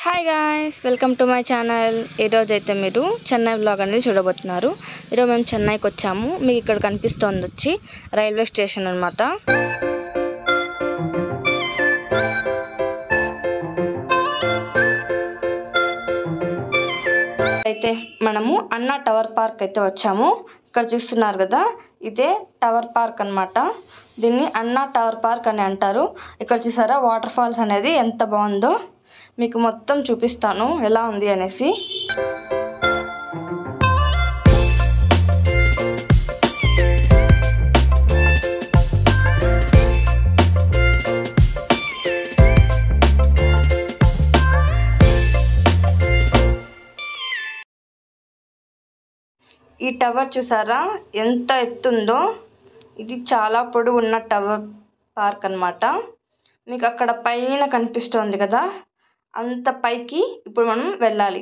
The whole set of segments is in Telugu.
Hi guys, welcome to my channel. ఈరోజు అయితే మీరు చెన్నై వ్లాగ్ అనేది చూడబోతున్నారు. ఈరోజు మేము చెన్నైకి వచ్చాము. మీకు ఇక్కడ కనిపిస్తోంది వచ్చి రైల్వే స్టేషన్ అనమాట. అయితే మనము అన్నా టవర్ పార్క్ అయితే వచ్చాము. ఇక్కడ చూస్తున్నారు కదా, ఇదే టవర్ పార్క్ అనమాట. దీన్ని అన్నా టవర్ పార్క్ అని అంటారు. ఇక్కడ చూసారా వాటర్ ఫాల్స్ అనేది ఎంత బాగుందో. మీకు మొత్తం చూపిస్తాను ఎలా ఉంది అనేసి. ఈ టవర్ చూసారా ఎంత ఎత్తుందో. ఇది చాలా పొడవు ఉన్న టవర్ పార్క్ అన్నమాట. మీకు అక్కడ పైన కనిపిస్తోంది కదా, అంత పైకి ఇప్పుడు మనం వెళ్ళాలి.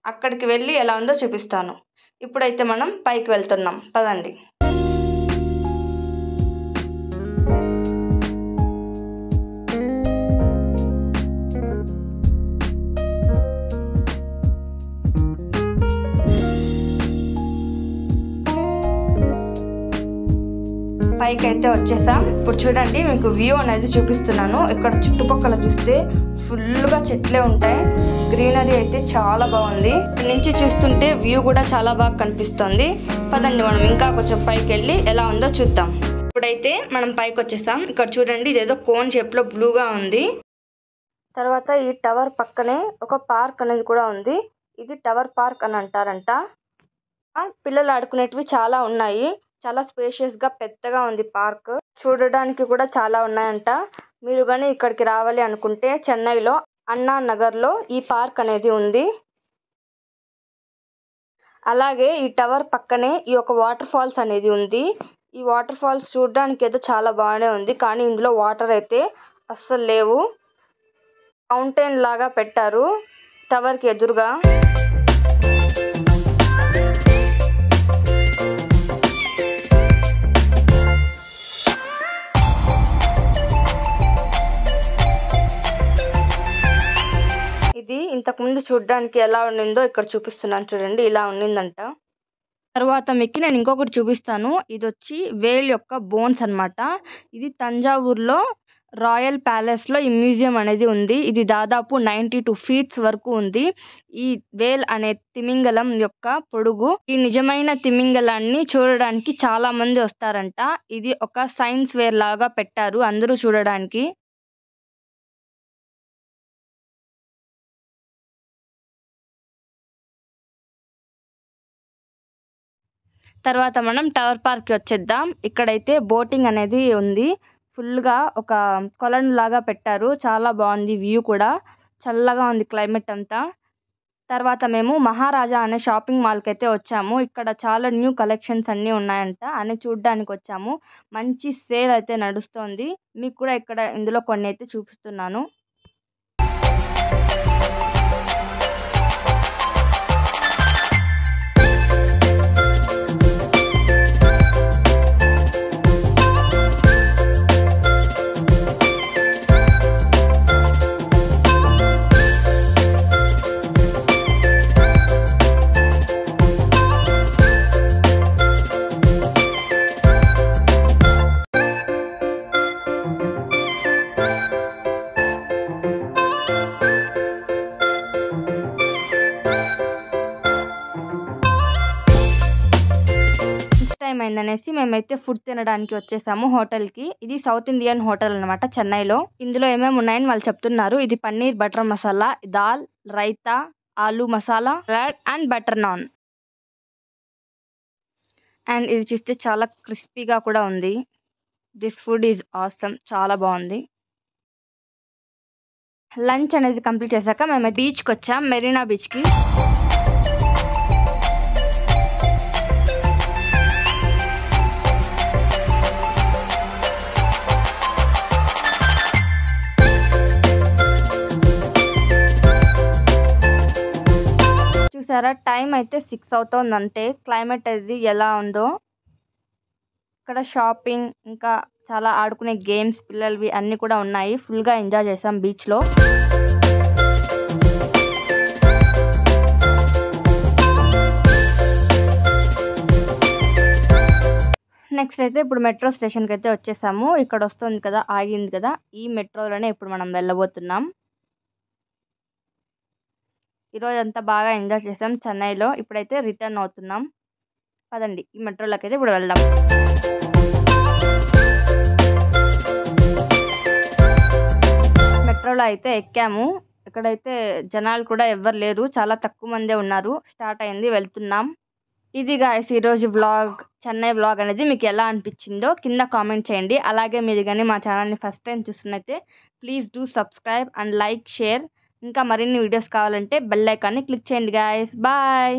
అక్కడికి వెళ్ళి ఎలా ఉందో చూపిస్తాను. ఇప్పుడైతే మనం పైకి వెళ్తున్నాం, పదండి. పైకి అయితే వచ్చేసాం. ఇప్పుడు చూడండి, మీకు వ్యూ అనేది చూపిస్తున్నాను. ఇక్కడ చుట్టుపక్కల చూస్తే ఫుల్గా చెట్లే ఉంటాయి. గ్రీనరీ అయితే చాలా బాగుంది. ఇక్కడ నుంచి చూస్తుంటే వ్యూ కూడా చాలా బాగా కనిపిస్తుంది. పదండి మనం ఇంకా కొంచెం పైకి వెళ్ళి ఎలా ఉందో చూద్దాం. ఇప్పుడైతే మనం పైకి వచ్చేసాం. ఇక్కడ చూడండి, ఇదేదో కోన్ షేప్ లో బ్లూగా ఉంది. తర్వాత ఈ టవర్ పక్కనే ఒక పార్క్ అనేది కూడా ఉంది. ఇది టవర్ పార్క్ అని అంటారంట. పిల్లలు ఆడుకునేటివి చాలా ఉన్నాయి. చాలా స్పేషియస్ గా పెద్దగా ఉంది పార్క్. చూడడానికి కూడా చాలా ఉన్నాయంట. మీరు కానీ ఇక్కడికి రావాలి అనుకుంటే చెన్నైలో అన్నా నగర్ లో ఈ పార్క్ అనేది ఉంది. అలాగే ఈ టవర్ పక్కనే ఈ ఒక వాటర్ ఫాల్స్ అనేది ఉంది. ఈ వాటర్ ఫాల్స్ చూడడానికి అయితే చాలా బాగానే ఉంది, కానీ ఇందులో వాటర్ అయితే అస్సలు లేవు. ఫౌంటైన్ లాగా పెట్టారు టవర్ కి ఎదురుగా. ఇది ఇంతకుముందు చూడడానికి ఎలా ఉండిందో ఇక్కడ చూపిస్తున్నాను చూడండి. ఇలా ఉండిందంట. తర్వాత మీకు నేను ఇంకొకటి చూపిస్తాను. ఇది వచ్చి వేల్ యొక్క బోన్స్ అన్నమాట. ఇది తంజావూరులో రాయల్ ప్యాలెస్ లో ఈ మ్యూజియం అనేది ఉంది. ఇది దాదాపు 92 ఫీట్స్ వరకు ఉంది. ఈ వేల్ అనే తిమింగలం యొక్క పొడుగు. ఈ నిజమైన తిమింగలాన్ని చూడడానికి చాలా మంది వస్తారంట. ఇది ఒక సైన్స్ వేర్ లాగా పెట్టారు అందరూ చూడడానికి. తర్వాత మనం టవర్ పార్క్ కి వచ్చేద్దాం. ఇక్కడైతే బోటింగ్ అనేది ఉంది. ఫుల్ గా ఒక కొలను లాగా పెట్టారు. చాలా బాగుంది వ్యూ కూడా. చల్లగా ఉంది క్లైమేట్ అంతా. తర్వాత మేము మహారాజా అనే షాపింగ్ మాల్ కి అయితే వచ్చాము. ఇక్కడ చాలా న్యూ కలెక్షన్స్ అన్నీ ఉన్నాయంట అని చూడడానికి వచ్చాము. మంచి సేల్ అయితే నడుస్తోంది. మీకు కూడా ఇక్కడ ఇందులో కొన్ని అయితే చూపిస్తున్నాను. టైం అయిందనేసి మేమైతే ఫుడ్ తినడానికి వచ్చేసాము హోటల్ కి. ఇది సౌత్ ఇండియన్ హోటల్ అన్నమాట చెన్నైలో. ఇందులో ఏమేమి ఉన్నాయని వాళ్ళు చెప్తున్నారు. ఇది పన్నీర్ బటర్ మసాలా, దాల్, రైతా, ఆలు masala, salad and butter non. And ఇది చూస్తే చాలా క్రిస్పీగా కూడా ఉంది. This food is awesome. చాలా బాగుంది. లంచ్ అనేది కంప్లీట్ చేశాక మేము బీచ్కి వచ్చాం, మెరీనా బీచ్కి. చూసారా టైం అయితే 6 అవుతుంది. అంటే క్లైమేట్ అది ఎలా ఉందో. ఇక్కడ షాపింగ్ ఇంకా చాలా ఆడుకునే గేమ్స్ పిల్లలవి అన్నీ కూడా ఉన్నాయి. ఫుల్గా ఎంజాయ్ చేసాం బీచ్లో. నెక్స్ట్ అయితే ఇప్పుడు మెట్రో స్టేషన్కి అయితే వచ్చేసాము. ఇక్కడ వస్తుంది కదా, ఆగింది కదా, ఈ మెట్రోలోనే ఇప్పుడు మనం వెళ్ళబోతున్నాం. ఈరోజు అంతా బాగా ఎంజాయ్ చేసాం చెన్నైలో. ఇప్పుడైతే రిటర్న్ అవుతున్నాం. పదండి ఈ మెట్రోలోకి అయితే ఇప్పుడు వెళ్దాం. మెట్రోలో అయితే ఎక్కాము. ఇక్కడైతే జనాలు కూడా ఎవ్వరు లేరు, చాలా తక్కువ మందే ఉన్నారు. స్టార్ట్ అయింది, వెళ్తున్నాం. ఇది గాయ్స్ ఈరోజు వ్లాగ్, చెన్నై వ్లాగ్ అనేది మీకు ఎలా అనిపించిందో కింద కామెంట్ చేయండి. అలాగే మీరు కానీ మా ఛానల్ని ఫస్ట్ టైం చూస్తున్నైతే please do subscribe and like, share. ఇంకా మరిన్ని వీడియోస్ కావాలంటే బెల్ ఐకాన్ని క్లిక్ చేయండి గాయ్స్. బాయ్.